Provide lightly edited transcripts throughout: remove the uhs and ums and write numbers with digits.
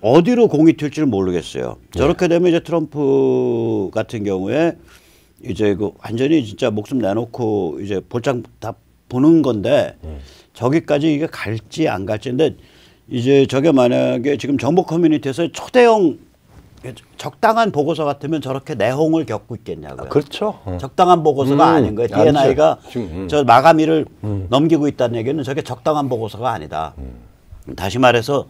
어디로 공이 튈지를 모르겠어요. 저렇게 되면 이제 트럼프 같은 경우에 이제 그 완전히 진짜 목숨 내놓고 이제 볼장 다 보는 건데 저기까지 이게 갈지 안 갈지인데 이제 저게 만약에 지금 정보 커뮤니티에서 초대형 적당한 보고서 같으면 저렇게 내홍을 겪고 있겠냐고요. 그렇죠. 적당한 보고서가 아닌 거예요. DNI가 저 마감일을 넘기고 있다는 얘기는 저게 적당한 보고서가 아니다. 다시 말해서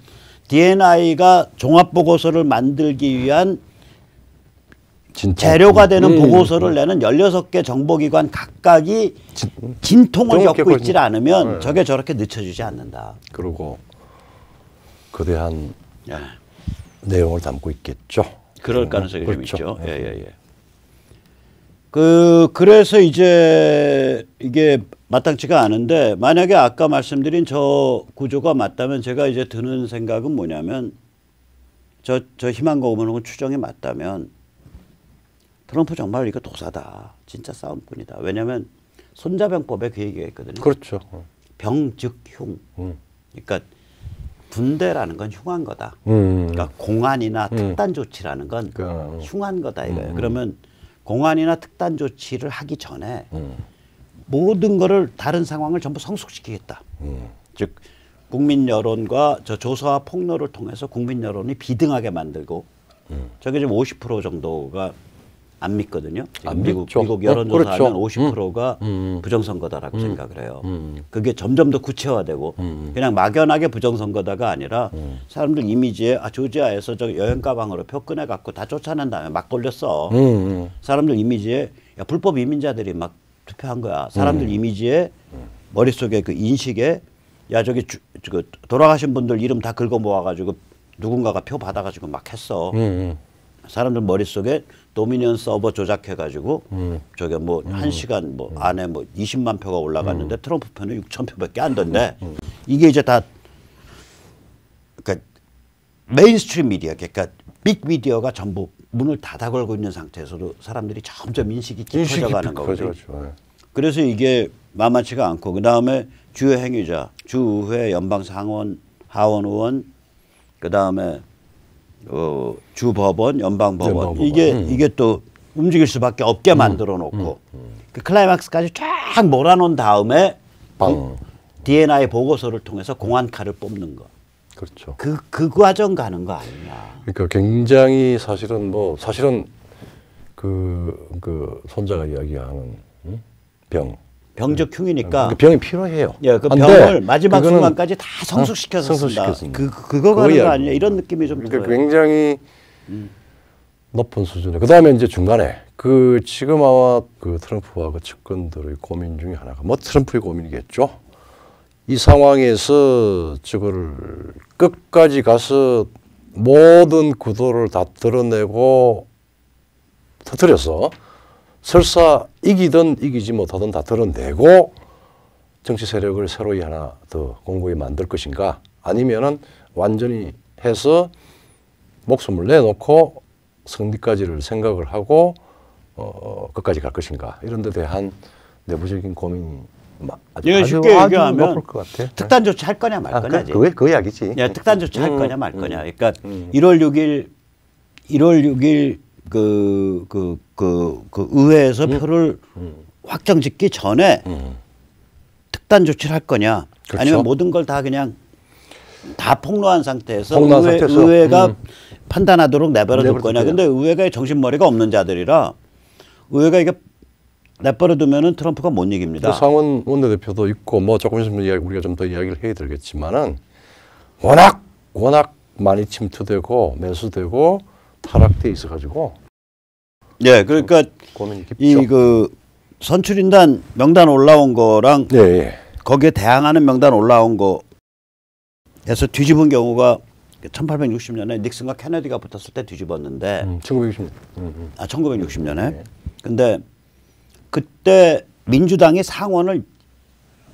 DNI가 종합 보고서를 만들기 위한 재료가 되는 보고서를 내는 16개 정보기관 각각이 진통을 겪고 있지 않으면 저게 저렇게 늦춰지지 않는다. 그리고 거대한 내용을 담고 있겠죠. 그럴 가능성이 좀 있죠. 예. 그래서 이제 이게 마땅치가 않은데 만약에 아까 말씀드린 저 구조가 맞다면 제가 이제 드는 생각은 뭐냐면 저 희망과 오만한 추정이 맞다면 트럼프 정말 이거 도사다. 진짜 싸움꾼이다. 왜냐하면 손자병법에 그 얘기가 있거든요. 그렇죠. 병 즉 흉. 그러니까 군대라는 건 흉한 거다. 그러니까 공안이나 특단 조치라는 건 흉한 거다 이거예요. 그러면 공안이나 특단 조치를 하기 전에 모든 거를 다른 상황을 전부 성숙시키겠다. 즉 국민 여론과 저 조사와 폭로를 통해서 국민 여론이 비등하게 만들고 저게 지금 50% 정도가 안 믿거든요. 미국 여론조사하면 그렇죠. 50%가 부정선거다라고 생각을 해요. 그게 점점 더 구체화되고 그냥 막연하게 부정선거다가 아니라 사람들 이미지에 조지아에서 저 여행 가방으로 표 꺼내갖고 다 쫓아낸 다음에 막 돌렸어. 사람들 이미지에 야, 불법 이민자들이 막 투표한 거야. 사람들 이미지에 머릿속에 그 인식에 야 저기 돌아가신 분들 이름 다 긁어 모아가지고 누군가가 표 받아가지고 막 했어. 사람들 머릿속에 도미니언 서버 조작해가지고 저게 뭐 1시간 뭐 안에 뭐 20만 표가 올라갔는데 트럼프 표는 6천 표밖에 안 된대. 이게 이제 다 그러니까 메인스트림 미디어, 그러니까 빅 미디어가 전부 문을 닫아 걸고 있는 상태에서도 사람들이 점점 인식이 깊어져가는 거거든요. 그래서 이게 만만치가 않고 그 다음에 주요 행위자, 주의회, 연방상원, 하원 의원, 그 다음에 주법원, 연방법원 이게 또 움직일 수밖에 없게 만들어 놓고 그 클라이막스까지 쫙 몰아놓은 다음에 DNI 보고서를 통해서 공안칼을 뽑는 거. 그렇죠. 그 과정 가는 거 아니냐. 그러니까 굉장히 사실은 그 손자가 이야기하는 병적 흉이니까 그 병이 필요해요. 예, 그 병을 마지막 순간까지 다 성숙시켜서 쓴다. 그거 가는 거 아니냐 이런 느낌이 좀 그러니까 들어요. 굉장히 높은 수준에. 그 다음에 이제 중간에 그 지금 아마 그 트럼프와 그 측근들의 고민 중에 하나가 뭐 트럼프의 고민이겠죠. 이 상황에서 저거를 끝까지 가서 모든 구도를 다 드러내고 터뜨려서 설사 이기든 이기지 못하든 다 드러내고 정치 세력을 새로이 하나 더 공고히 만들 것인가 아니면은 완전히 해서 목숨을 내놓고 승리까지를 생각을 하고 끝까지 갈 것인가 이런 데 대한 내부적인 고민이 쉽게 얘기하면 특단 조치 할 거냐 말 거냐지. 그 이야기지. 예, 특단 조치 할 거냐 말 거냐. 그러니까 1월 6일 그 의회에서 표를 확정짓기 전에 특단 조치를 할 거냐. 그렇죠. 아니면 모든 걸 다 그냥 다 폭로한 상태에서 의회가 판단하도록 내버려둘 거냐. 근데 의회가 정신머리가 없는 자들이라 의회가 이게 내버려두면은 트럼프가 못 이깁니다. 그 상원 원내대표도 있고 뭐 조금 있으면 우리가 좀 더 이야기를 해야 되겠지만은 워낙 많이 침투되고 매수되고 타락돼 있어가지고. 예, 그러니까 이 그 선출인단 명단 올라온 거랑 거기에 대항하는 명단 올라온 거에서 뒤집은 경우가 1860년에 닉슨과 케네디가 붙었을 때 뒤집었는데 1960년. 1960년에. 근데 그때 민주당이 상원을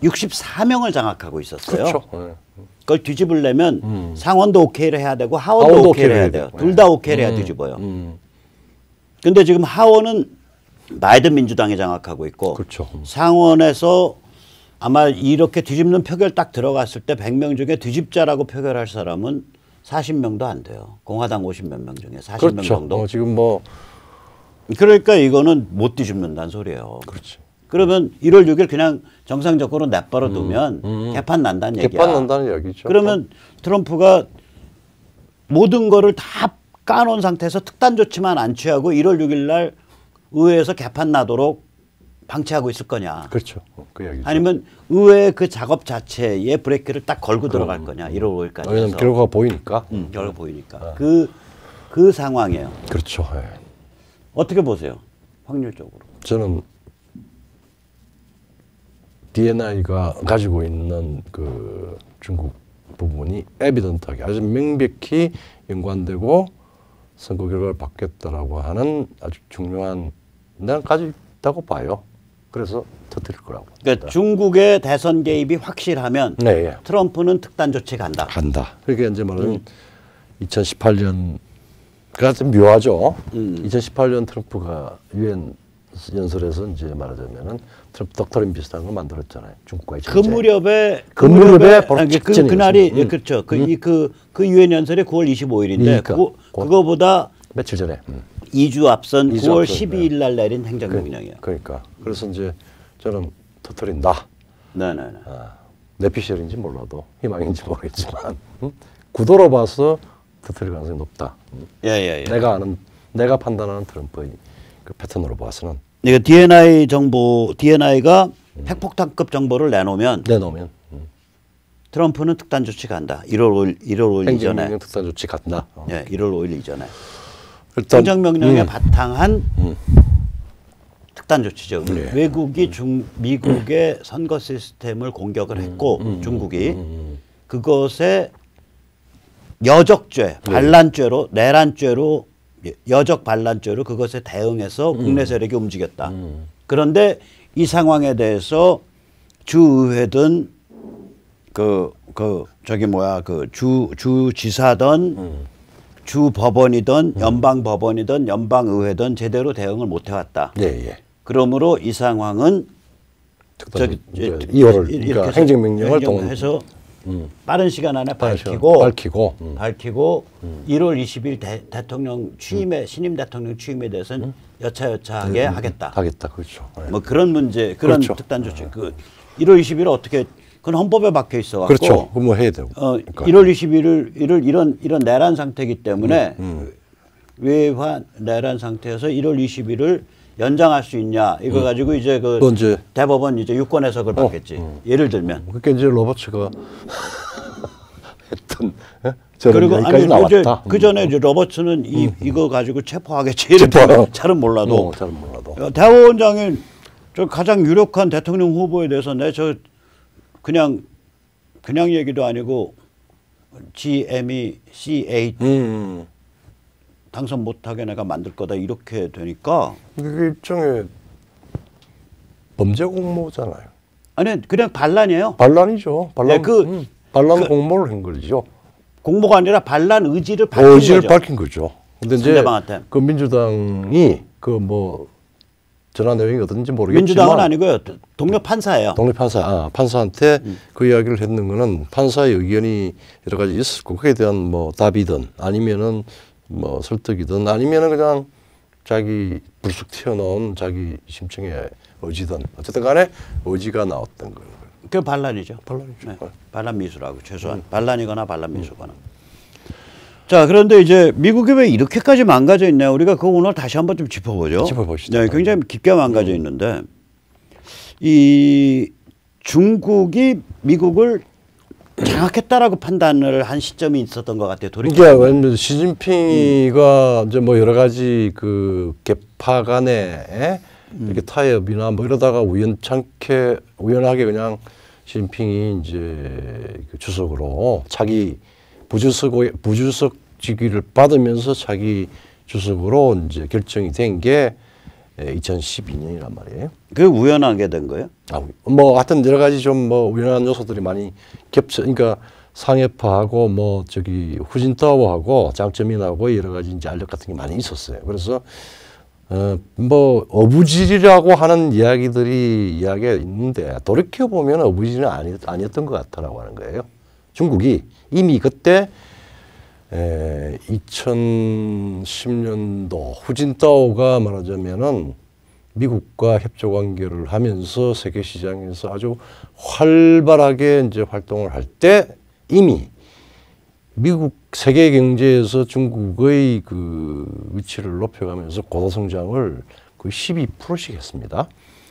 64명을 장악하고 있었어요. 그렇죠. 그걸 뒤집으려면 상원도 오케이를 해야 되고 하원도 오케이를 해야 돼요. 둘 다 오케이를 해야 뒤집어요. 근데 지금 하원은 바이든 민주당이 장악하고 있고 그렇죠. 상원에서 아마 이렇게 뒤집는 표결 딱 들어갔을 때 100명 중에 뒤집자라고 표결할 사람은 40명도 안 돼요. 공화당 50몇 명 중에 40명 그렇죠. 정도. 지금 뭐 그러니까 이거는 못 뒤집는다는 소리예요. 그렇지. 그러면 1월 6일 그냥 정상적으로 내버려 두면 개판 난다는 얘기야. 개판 난다는 얘기죠. 그러면 트럼프가 모든 거를 다 까놓은 상태에서 특단 조치만 안 취하고 1월 6일 날 의회에서 개판 나도록 방치하고 있을 거냐. 그렇죠. 그 얘기죠. 아니면 의회의 그 작업 자체에 브레이크를 딱 걸고 들어갈 거냐. 1월 5일까지. 왜냐하면 결과가 보이니까. 결과 보이니까. 그 상황이에요. 그렇죠. 예. 어떻게 보세요? 확률적으로. 저는 DNI가 가지고 있는 그 중국 부분이 에비던트하게 아주 명백히 연관되고 선거 결과를 받겠다라고 하는 아주 중요한 난 가지고 있다고 봐요. 그래서 터뜨릴 거라고. 그러니까 중국의 대선 개입이 확실하면 네, 예. 트럼프는 특단 조치 간다. 간다. 그러니까 이제 말하면 2018년가 좀 묘하죠. 2018년 트럼프가 유엔 연설에서 이제 말하자면은 트럼프 덕터린 비슷한 걸 만들었잖아요. 중국과의 그 전쟁. 무렵에 바로 그날이 그렇죠. 그 유엔 연설이 9월 25일인데 그러니까. 그거보다 며칠 전에 2주 앞선 2주 9월 앞선, 12일 날 내린 행정명령이에요. 그러니까 그래서 이제 저는 터뜨린다. 네네. 내피셜인지 몰라도 희망인지 모르겠지만 구도로 봐서 터뜨릴 가능성이 높다. 예예예. 내가 판단하는 트럼프의 그 패턴으로 봐서는. 이거 DNI 정보, DNI가 핵폭탄급 정보를 내놓으면 트럼프는 특단 조치 간다. 1월 5일 이전에. 행정명령 특단 조치 간다. 예, 1월 5일 이전에. 일단 행정명령에 바탕한 특단 조치죠. 네. 외국이 미국의 선거 시스템을 공격을 했고 중국이 그것에 여적죄, 반란죄로 내란죄로 여적 반란죄로 그것에 대응해서 국내 세력이 움직였다. 그런데 이 상황에 대해서 주의회든 주지사든 주법원이든 연방법원이든 연방의회든 제대로 대응을 못 해왔다. 예. 그러므로 이 상황은 2월을 그러니까 행정명령을 동원해서 빠른 시간 안에 밝히고 1월 20일 대통령 취임에 신임 대통령 취임에 대해서는 여차여차하게 하겠다. 그렇죠. 뭐 그런 문제, 그런 그렇죠. 특단 조치. 그 1월 20일 어떻게 그건 헌법에 박혀 있어 갖고. 그렇죠. 그거 뭐 해야 되고. 그러니까. 1월 21일 이런 내란 상태이기 때문에 외환 내란 상태에서 1월 20일을 연장할 수 있냐 이거 가지고 이제 대법원 이제 유권 해석을 받겠지. 예를 들면. 그러니까 이제 로버츠가 했던 그리고 아니 이제 그 전에 이제 로버츠는 이거 가지고 체포하겠지. 잘은 몰라도. 대법원장이 저 가장 유력한 대통령 후보에 대해서 저 그냥 얘기도 아니고 GME C8 당선 못하게 내가 만들 거다 이렇게 되니까 이게 일종의 범죄 공모잖아요. 아니 그냥 반란이에요. 반란이죠. 반란. 네, 반란 공모를 한 거죠. 공모가 아니라 반란 의지를 밝힌 거죠. 근데 이제 그 민주당이 전화 내용이 어떤지 모르겠지만 민주당은 아니고요. 동료 판사예요. 동료 판사. 판사한테 그 이야기를 했는 거는 판사의 의견이 여러 가지 있을 거고 그에 대한 답이든 아니면은 설득이든 아니면은 그냥 자기 불쑥 튀어나온 자기 심층의 의지든 어쨌든 간에 의지가 나왔던 거예요. 그게 반란이죠. 반란이죠. 네. 반란 미수라고 최소한 반란이거나 반란 미수거나. 자, 그런데 이제 미국이 왜 이렇게까지 망가져 있나요? 우리가 그거 오늘 다시 한번 좀 짚어보죠. 짚어보시죠. 네, 굉장히 깊게 망가져 있는데 이 중국이 미국을 장악했다라고 판단을 한 시점이 있었던 것 같아요. 이게 왜냐면 시진핑이가 이제 여러 가지 그 계파 간에 이렇게 타협이나 이러다가 우연하게 그냥 시진핑이 이제 그 주석으로 자기 부주석직위를 받으면서 자기 주석으로 이제 결정이 된 게 2012년이란 말이에요. 그게 우연하게 된 거예요? 하여튼 여러 가지 좀 우연한 요소들이 많이 그러니까 상해파하고 후진타오하고 장점인하고 여러 가지 이제 알력 같은 게 많이 있었어요. 그래서 어부질이라고 하는 이야기가 있는데 돌이켜 보면 어부질은 아니었던 것 같다라고 하는 거예요. 중국이 이미 그때 2010년도 후진타오가 말하자면은 미국과 협조 관계를 하면서 세계 시장에서 아주 활발하게 이제 활동을 할 때 이미 미국 세계 경제에서 중국의 그 위치를 높여가면서 고도 성장을 거의 12%씩 했습니다.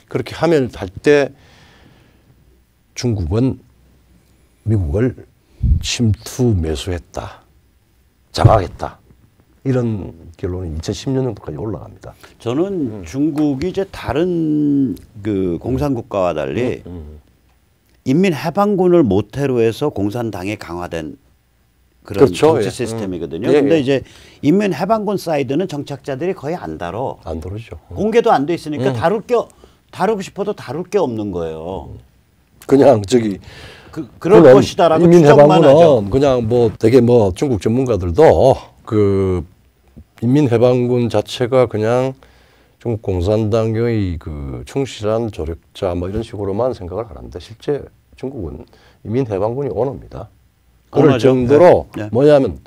그렇게 할 때 중국은 미국을 침투 매수했다, 장악했다, 이런 결론이 2010년도까지 올라갑니다. 저는 중국이 이제 다른 그 공산국가와 달리 인민해방군을 모태로 해서 공산당이 강화된 그런 그렇죠. 정치 예. 시스템이거든요. 예, 근데 예. 이제 인민해방군 사이드는 정착자들이 거의 안 다뤄. 안 다르죠. 공개도 안 돼 있으니까 다루고 싶어도 다룰 게 없는 거예요. 그냥 저기 그럴 것이다라고 추정만 하죠. 인민해방군은 그냥 뭐 되게 뭐 중국 전문가들도 그 인민해방군 자체가 그냥 중국 공산당의 그 충실한 조력자 뭐 이런 식으로만 생각을 하는데 실제 중국은 인민해방군이 오너입니다. 그럴 오너죠. 정도로 네. 네. 뭐냐면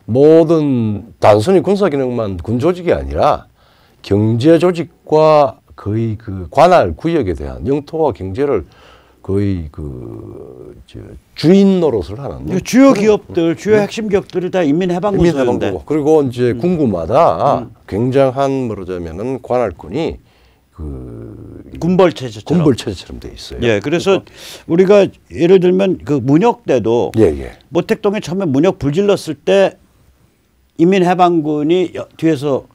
모든 단순히 군사 기능만 군 조직이 아니라 경제 조직과 거의 그 관할 구역에 대한 영토와 경제를 거의 그 주인 노릇을 하는 주요 기업들, 주요 핵심 기업들이 다 인민해방군 소유인데. 인민해방군. 그리고 이제 군구마다 굉장한 뭐라자면은 관할군이 그 군벌 체제처럼. 군벌 체제처럼 돼 있어요. 예, 그래서 우리가 예를 들면 그 문혁 때도 예. 모택동에 처음에 문혁 불질렀을 때 인민해방군이 뒤에서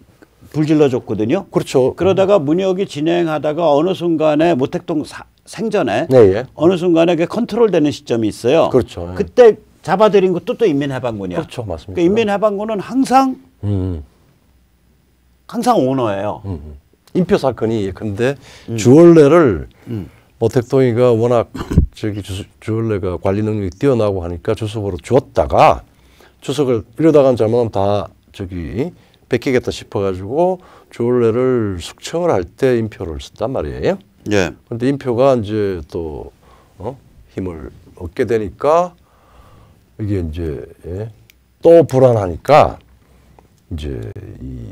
불질러줬거든요. 그렇죠. 그러다가 문혁이 진행하다가 어느 순간에 모택동 생전에 예. 어느 순간에 그 컨트롤되는 시점이 있어요. 그렇죠. 예. 그때 잡아들인 것도 또 인민해방군이야. 그렇죠, 맞습니다. 그러니까 인민해방군은 항상 오너예요. 인표 사건이 근데 주얼레를 모택동이가 워낙 저기 주얼레가 관리 능력이 뛰어나고 하니까 주석으로 주었다가 주석을 이러다가 잘못하면 다 저기 뺏기겠다 싶어가지고 주얼레를 숙청을 할 때 인표를 썼단 말이에요. 예. 근데 인표가 이제 또 힘을 얻게 되니까 이게 이제 또 불안하니까 이제 이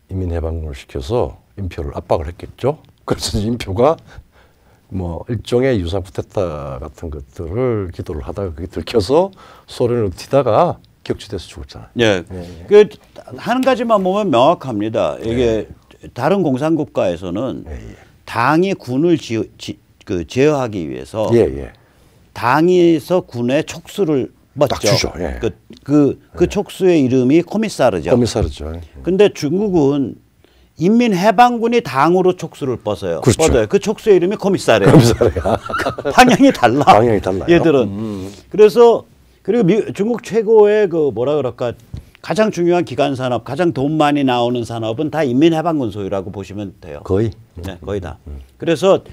인민해방군을 시켜서 인표를 압박을 했겠죠. 그래서 인표가 뭐 일종의 유사 쿠데타 같은 것들을 기도를 하다가 그게 들켜서 소련을 튀다가 격추돼서 죽었잖아요. 예. 그 한 가지만 보면 명확합니다. 이게 다른 공산국가에서는 당이 군을 제어하기 위해서 당에서 군의 촉수를 딱 주죠. 예. 그 촉수의 이름이 코미사르죠. 코미사르죠. 근데 중국은 인민해방군이 당으로 촉수를 뻗어요. 그렇죠. 뻗어요. 그 촉수의 이름이 코미사르예요. 코미사르야. 방향이 달라. 방향이 달라요. 얘들은. 그래서 그리고 중국 최고의 그 뭐라 그럴까 가장 중요한 기간 산업, 가장 돈 많이 나오는 산업은 다 인민해방군 소유라고 보시면 돼요. 거의. 네, 거의 다. 그래서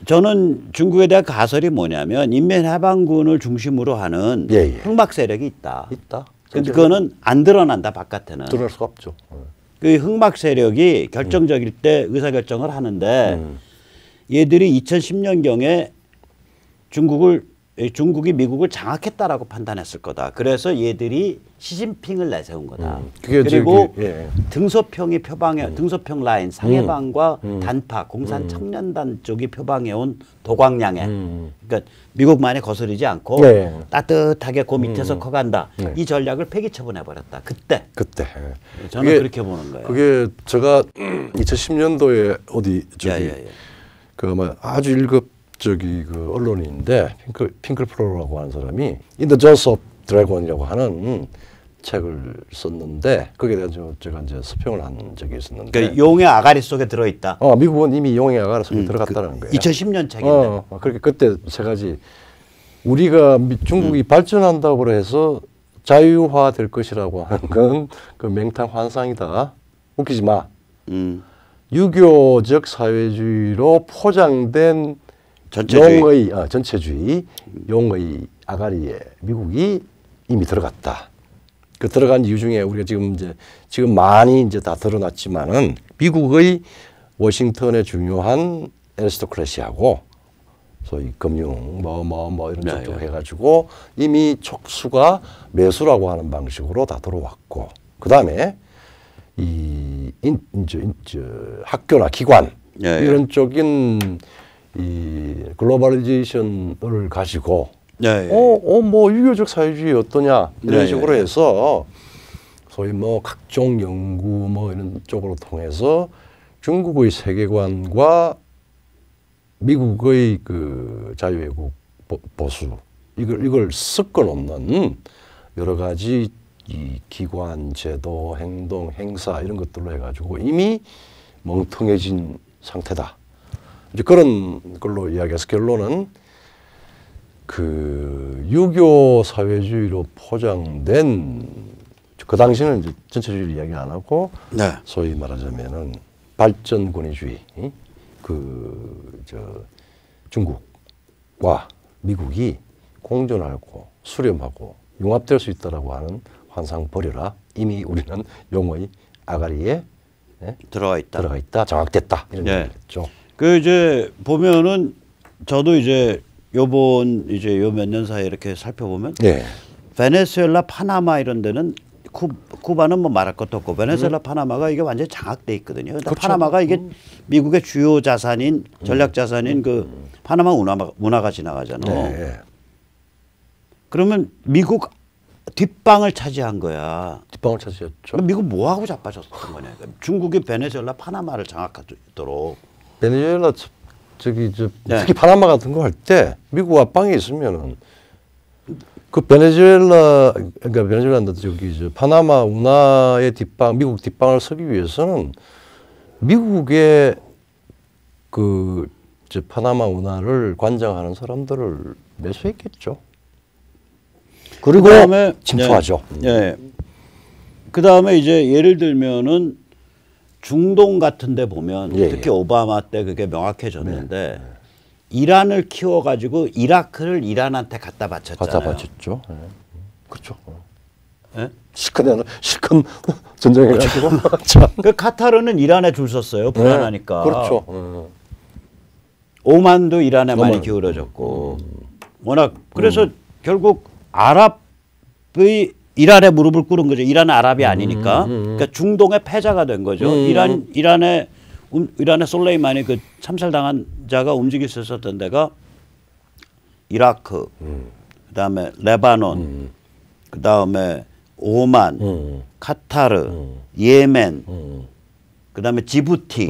저는 중국에 대한 가설이 뭐냐면 인민해방군을 중심으로 하는 흑막 세력이 있다. 근데 그거는 안 드러난다, 바깥에는. 드러날 수가 없죠. 그 흑막 세력이 결정적일 때 의사결정을 하는데 얘들이 2010년경에 중국이 미국을 장악했다라고 판단했을 거다. 그래서 얘들이 시진핑을 내세운 거다. 그리고 등소평이 등소평 라인 상해방과 단파 공산 청년단 쪽이 표방해온 도광양해. 그러니까 미국만이 거스르지 않고 따뜻하게 그 밑에서 커간다. 이 전략을 폐기 처분해버렸다. 그때. 저는 그렇게 보는 거예요. 그게 제가 2010년도에 어디 그 아주 1급 그 언론인데 핑클프로라고 하는 사람이 In the Jaws of Dragon이라고 하는 책을 썼는데 거기에 대해서 제가 이제 서평을 한 적이 있었는데. 그러니까 용의 아가리 속에 들어있다. 미국은 이미 용의 아가리 속에 들어갔다는 거예요. 2010년 책인데. 그렇게 그때 세 가지 우리가 중국이 발전한다고 해서 자유화될 것이라고 하는 건 그 맹탕 환상이다. 웃기지 마. 유교적 사회주의로 포장된 전체주의, 용의 아가리에 미국이 이미 들어갔다. 그 들어간 이유 중에 우리가 지금 많이 이제 다 드러났지만은 미국의 워싱턴의 중요한 애리스토크래시하고 소위 금융 뭐 이런 네, 쪽으로 네. 해가지고 이미 촉수가 매수라고 하는 방식으로 다 들어왔고 그 다음에 이제 학교나 기관 네, 이런 쪽인 이 글로벌리제이션을 가지고 네, 뭐 유교적 사회주의 어떠냐 이런 네, 식으로 네. 해서 소위 뭐 각종 연구 뭐 이런 쪽으로 통해서 중국의 세계관과 미국의 그 자유애국 보수 이걸 섞어 놓는 여러 가지 이 기관, 제도, 행동, 행사 이런 것들로 해가지고 이미 멍텅해진 상태다. 이제 그런 걸로 이야기해서 결론은 그 유교 사회주의로 포장된 그 당시는 이제 전체주의를 이야기 안 하고 네. 소위 말하자면은 발전 권위주의 중국과 미국이 공존하고 수렴하고 융합될 수 있다라고 하는 환상 버려라. 이미 우리는 용어의 아가리에 들어가 있다. 장악됐다 이런 네. 얘기겠죠. 그 이제 보면은 저도 이제 요번 이제 요 몇 년 사이에 이렇게 살펴보면 네. 베네수엘라, 파나마 이런 데는 쿠바는 뭐 말할 것도 없고 베네수엘라, 파나마가 이게 완전히 장악돼 있거든요. 근데 그렇죠. 파나마가 이게 미국의 주요 자산인 전략 자산인 그 파나마 문화가 지나가잖아요. 네. 그러면 미국 뒷방을 차지한 거야. 뒷방을 차지했죠. 그럼 미국 뭐 하고 자빠졌던 거냐? 중국이 베네수엘라, 파나마를 장악하도록. 베네수엘라 저기 네. 특히 파나마 같은 거 할 때 미국 앞방에 있으면은 그 베네수엘라 그러니까 베네수엘라 저기 파나마 운하의 뒷방 미국 뒷방을 서기 위해서는 미국의 그 파나마 운하를 관장하는 사람들을 매수했겠죠. 그리고 그다음에 침투하죠. 예. 그 다음에 이제 예를 들면은 중동 같은데 보면 예, 특히 오바마 때 그게 명확해졌는데 이란을 키워가지고 이라크를 이란한테 갖다 바쳤잖아요. 갖다 바쳤죠. 네. 그렇죠. 예? 실컷 전쟁해가지고. 그 카타르는 이란에 줄 섰어요. 불안하니까. 그렇죠. 오만도 이란에 많이 오만. 기울어졌고 워낙 그래서 결국 아랍의 이란에 무릎을 꿇은 거죠. 이란은 아랍이 아니니까. 그러니까 중동의 패자가 된 거죠. 이란의 솔레이마니 그 참살당한 자가 움직일 수 있었던 데가 이라크, 그다음에 레바논, 그다음에 오만, 카타르, 예멘, 그다음에 지부티.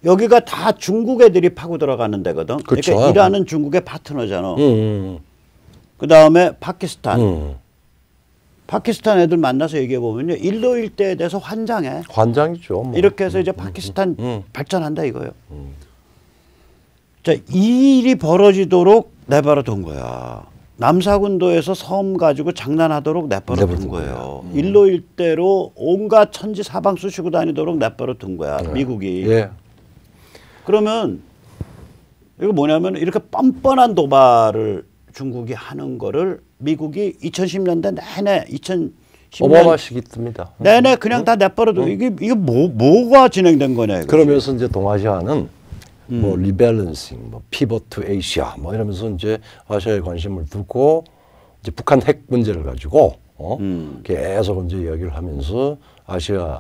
여기가 다 중국 애들이 파고 들어가는 데거든. 그렇죠. 그러니까 이란은 중국의 파트너잖아. 그다음에 파키스탄. 파키스탄 애들 만나서 얘기해 보면요. 일로 일대에 대해서 환장해. 환장이죠. 뭐. 이렇게 해서 이제 파키스탄 발전한다 이거예요. 자, 이 일이 벌어지도록 내버려 둔 거야. 남사군도에서 섬 가지고 장난하도록 내버려 둔 거예요. 일로 일대로 온갖 천지 사방 쑤시고 다니도록 내버려 둔 거야. 미국이. 예. 그러면 이거 뭐냐면 이렇게 뻔뻔한 도발을 중국이 하는 거를 미국이 2010년대 내내 2010년 오바마 시기 뜹니다. 내내 그냥 다 내버려도 이게 뭐가 진행된 거냐 이거지. 그러면서 이제 동아시아는 뭐 리밸런싱, 뭐 피벗 투 아시아 뭐 이러면서 이제 아시아에 관심을 두고 이제 북한 핵 문제를 가지고 계속 이제 이야기를 하면서 아시아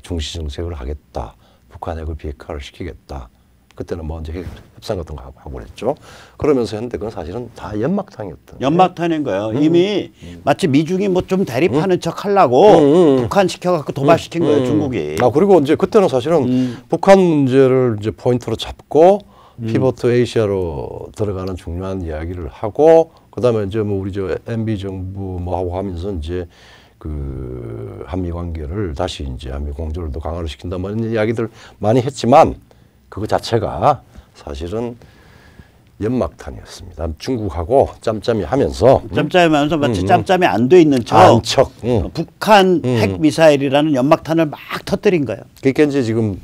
중시 정책을 하겠다. 북한 핵을 비핵화를 시키겠다. 그때는 뭐 이제 협상 같은 거 하고 그랬죠. 그러면서 했는데 그건 사실은 다 연막탄이었던. 연막탄인 거예요. 이미 마치 미중이 뭐 좀 대립하는 척 하려고 북한 시켜갖고 도발시킨 거예요, 중국이. 그리고 이제 그때는 사실은 북한 문제를 이제 포인트로 잡고 피벗 아시아로 들어가는 중요한 이야기를 하고 그다음에 이제 뭐 우리 저 MB 정부 뭐 하고 하면서 이제 그 한미 관계를 다시 이제 한미 공조를 더 강화를 시킨다 뭐 이런 이야기들 많이 했지만 그거 자체가 사실은 연막탄이었습니다. 중국하고 짬짬이 하면서 마치 짬짬이 안 돼 있는 척 북한 핵 미사일이라는 연막탄을 막 터뜨린 거예요. 그러니까 이제 지금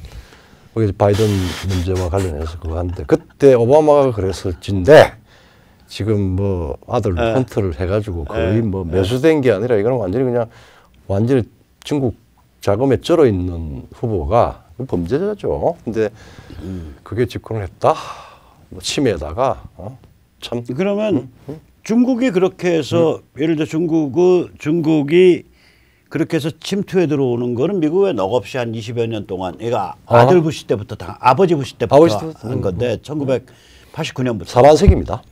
바이든 문제와 관련해서 그거 하는데 그때 오바마가 그랬을진데 지금 뭐 아들 헌트를 해가지고 거의 뭐 매수된 게 아니라 이거는 완전히 중국 자금에 쩔어 있는 후보가 범죄자죠. 근데 그게 집권을 했다. 뭐 침해에다가 참 그러면 중국이 그렇게 해서 예를 들어 중국이 그렇게 해서 침투해 들어오는 거는 미국에 넋없이 한 20여 년 동안 얘가 아들 부시 때부터 아버지 부시 때부터 한 건데 1989년부터 사반세기입니다.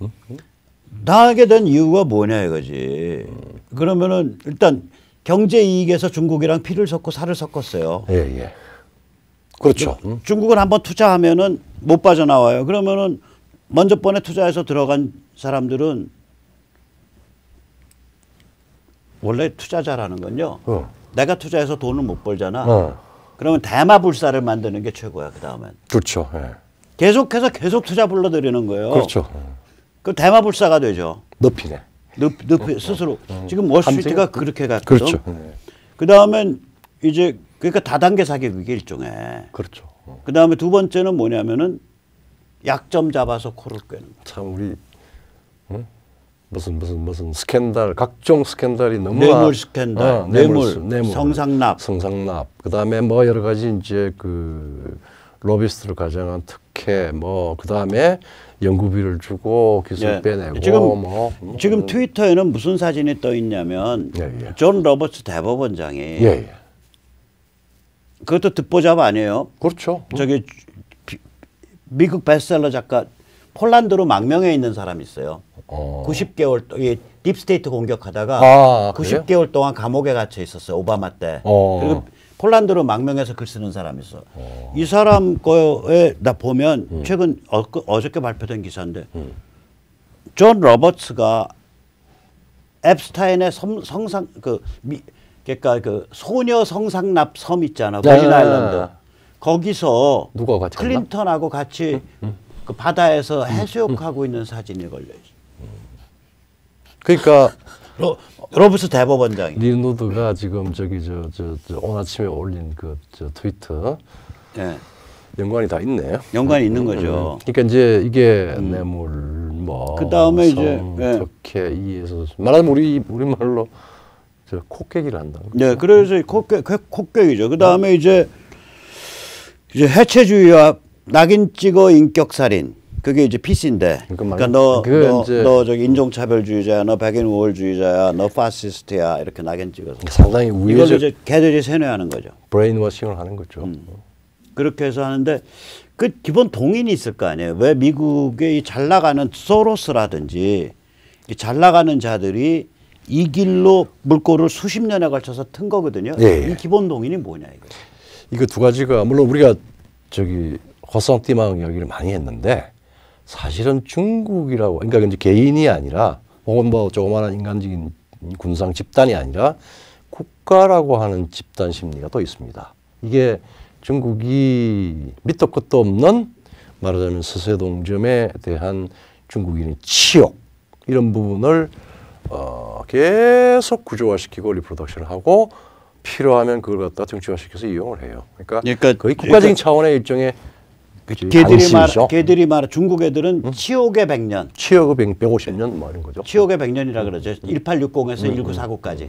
당하게 된 이유가 뭐냐 이거지. 그러면은 일단 경제 이익에서 중국이랑 피를 섞고 살을 섞었어요. 예, 예. 그렇죠. 중국은 한번 투자하면은 못 빠져나와요. 그러면은 먼저 번에 투자해서 들어간 사람들은 원래 투자자라는 건요. 내가 투자해서 돈을 못 벌잖아. 그러면 대마불사를 만드는 게 최고야. 그 다음엔. 그렇죠. 예. 계속해서 계속 투자 불러들이는 거예요. 그렇죠. 그 대마불사가 되죠. 늪이네. 늪 스스로. 지금 월스트리트가 그렇게 갔거든. 그렇죠. 그 다음엔 이제 그러니까 다단계 사기 그게 일종의. 그렇죠. 그 다음에 두 번째는 뭐냐면은 약점 잡아서 코를 꿰는 거. 참 우리 무슨 스캔들 각종 스캔들이 너무 뇌물 스캔들, 뇌물, 성상납, 그다음에 뭐 여러 가지 이제 그 로비스트를 가장한 특혜 뭐 그다음에 연구비를 주고 기술 예. 빼내고 지금 트위터에는 무슨 사진이 떠 있냐면 예. 존 로버츠 대법원장이 예. 그것도 듣보잡 아니에요. 그렇죠. 저기 미국 베스트셀러 작가 폴란드로 망명해 있는 사람이 있어요. 90개월 동안 딥스테이트 공격하다가 90개월 동안 감옥에 갇혀 있었어요. 오바마 때. 그리고 폴란드로 망명해서 글 쓰는 사람이 있어. 이 사람 거에 나 보면 최근 어저께 발표된 기사인데 존 로버츠가 앱스타인의 그러니까 그 소녀 성상납 섬 있잖아. 버진 아일랜드. 거기서 누가 같이 클린턴하고 같이 그 바다에서 해수욕하고 있는 사진이 걸려 있어. 그러니까 로버츠 대법원장이. 리누드가 지금 저기 오늘 아침에 올린 그 트위터 네. 연관이 다 있네요. 연관이 있는 거죠. 그러니까 이제 이게 뇌물 뭐 그다음에 이제 특혜 이에서 말하면 우리 말로 저 콧깨기를 한다는 거죠. 네, 그래서 콧깨기죠. 그다음에 이제 해체주의와 낙인 찍어 인격 살인. 그게 이제 PC인데. 그러니까 너 저기 인종차별주의자야, 너 백인 우월주의자야, 너 파시스트야 이렇게 낙인 찍어서. 상당히 우회적. 이걸 이제 걔들이 세뇌하는 거죠. 브레인워싱을 하는 거죠. 그렇게 해서 하는데 그 기본 동인이 있을 거 아니에요. 왜 미국의 이 잘 나가는 소로스라든지 이 잘 나가는 자들이 이 길로 물꼬를 수십 년에 걸쳐서 튼 거거든요. 예. 이 기본 동인이 뭐냐 이거. 이거 두 가지가 물론 우리가 저기 허상띠망 이야기를 많이 했는데 사실은 중국이라고 그러니까 이제 개인이 아니라 혹은 뭐 조그마한 인간적인 군상 집단이 아니라 국가라고 하는 집단 심리가 또 있습니다. 이게 중국이 밑도 끝도 없는 말하자면 서세동점에 대한 중국인의 치욕 이런 부분을 계속 구조화시키고 리프로덕션을 하고 필요하면 그걸 갖다 정치화시켜서 이용을 해요. 그러니까 거의 국가적인 차원의 일종의 걔들이 말 중국 애들은 치욕의 100년. 치욕의 150년 뭐 이런 거죠. 치욕의 100년이라 그러죠. 1860에서 1949까지.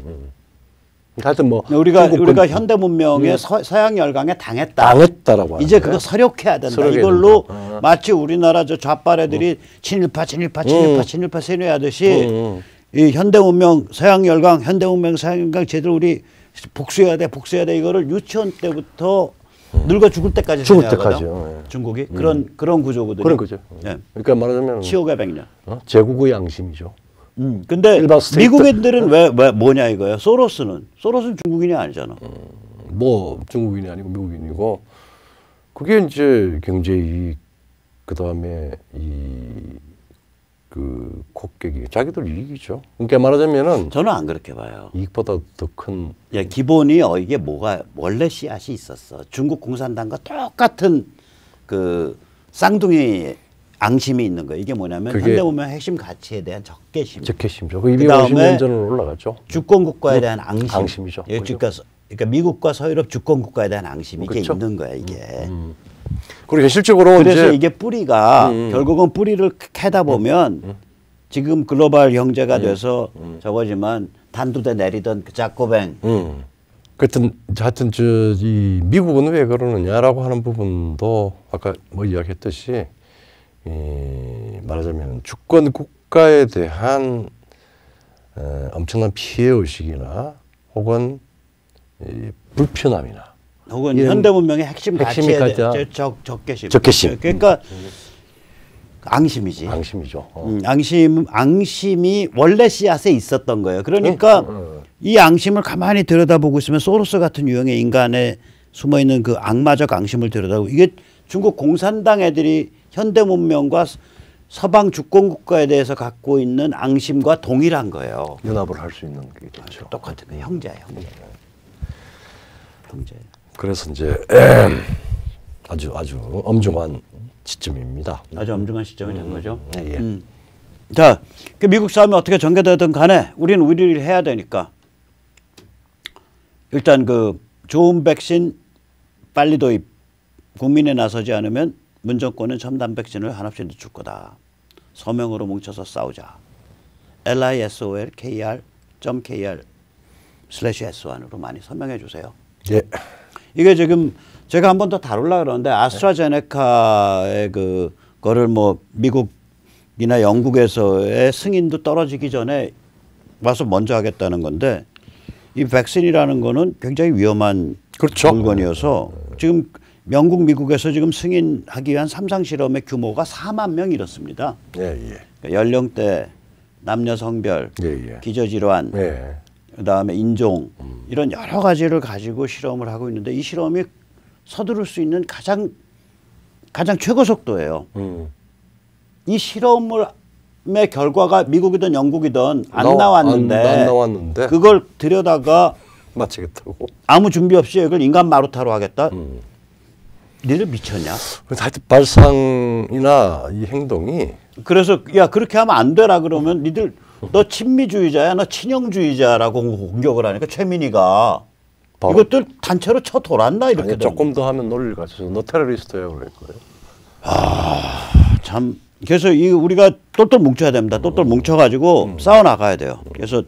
하여튼 뭐 우리가 현대 문명의 서양 열강에 당했다라고 하는데 이제 그거 서력해야 된다. 이걸로 마치 우리나라 저 좌빨 애들이 친일파 세뇌하듯이 이 현대 문명 서양 열강 제대로 우리 복수해야 돼 이거를 유치원 때부터 늙어 죽을 때까지 세뇌하거든. 중국이 그런 구조거든요. 그런 거죠. 네. 그러니까 말하자면 치욕의 100년. 제국의 양심이죠. 근데 미국인들은 왜 뭐냐 이거예요. 소로스는 중국인이 아니잖아. 뭐 중국인이 아니고 미국인이고 그게 이제 경제 이익 그다음에 그 콧깨기 자기들 이익이죠. 그러니까 말하자면은 저는 안 그렇게 봐요. 이익보다 더 큰. 기본이 이게 뭐가 원래 씨앗이 있었어. 중국 공산당과 똑같은 그 쌍둥이 앙심이 있는 거예요. 이게 뭐냐면 현대 문명 핵심 가치에 대한 적개심. 적개심죠. 그 250년 전으로 올라갔죠. 주권 국가에 대한 앙심이죠. 그러니까 미국과 서유럽 주권 국가에 대한 앙심이 이게 그렇죠? 있는 거야 이게. 그리고 현실적으로 그래서 이게 뿌리가 결국은 뿌리를 캐다 보면 지금 글로벌 경제가 돼서 저거지만 단두대 내리던 그 자코뱅. 하여튼 이 미국은 왜 그러느냐라고 하는 부분도 아까 뭐 이야기했듯이 말하자면 주권 국가에 대한 엄청난 피해 의식이나 혹은 불편함이나 혹은 현대 문명의 핵심 가치에 대한 적개심. 그러니까 앙심이지. 앙심이죠. 앙심이 원래 씨앗에 있었던 거예요. 그러니까 이 앙심을 가만히 들여다보고 있으면 소로스 같은 유형의 인간에 숨어 있는 그 악마적 앙심을 들여다보고 이게 중국 공산당 애들이 현대 문명과 서방 주권 국가에 대해서 갖고 있는 앙심과 동일한 거예요. 연합을 할 수 있는 게 됐죠. 똑같은 거예요. 형제야. 그래서 이제 아주 엄중한 시점입니다. 아주 엄중한 시점이 된 거죠. 자, 그 미국 싸움이 어떻게 전개되든 간에 우리는 우리를 해야 되니까 일단 그 좋은 백신 빨리 도입, 국민에 나서지 않으면 문 정권은 첨단 백신을 한없이 늦출 거다. 서명으로 뭉쳐서 싸우자. lisol.kr/s1으로 많이 서명해 주세요. 예. 이게 지금 제가 한 번 더 다루려고 그러는데 아스트라제네카의 그거를 뭐 미국이나 영국에서의 승인도 떨어지기 전에 와서 먼저 하겠다는 건데 이 백신이라는 거는 굉장히 위험한 그렇죠. 물건이어서 지금 영국, 미국에서 지금 승인하기 위한 3상 실험의 규모가 4만 명 이렇습니다. 그러니까 연령대, 남녀 성별, 기저질환, 그다음에 인종 이런 여러 가지를 가지고 실험을 하고 있는데 이 실험이 서두를 수 있는 가장 최고 속도예요. 이 실험의 결과가 미국이든 영국이든 안 나왔는데 그걸 들여다가 마치겠다고 아무 준비 없이 이걸 인간 마루타로 하겠다. 니들 미쳤냐? 하여튼 발상이나 이 행동이 그래서 야 그렇게 하면 안 되라 그러면 니들 너 친미주의자야, 너 친형주의자라고 공격을 하니까 최민희가 이것들 단체로 쳐 돌았나 이렇게. 아니, 조금 더 하면 논리를 갖춰서 너 테러리스트야 그럴 거예요. 참. 그래서 이 우리가 똘똘 뭉쳐야 됩니다. 똘똘 뭉쳐가지고 싸워 나가야 돼요. 그래서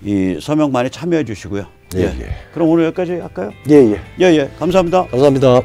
이 서명 많이 참여해 주시고요. 그럼 오늘 여기까지 할까요? 예. 감사합니다. 감사합니다.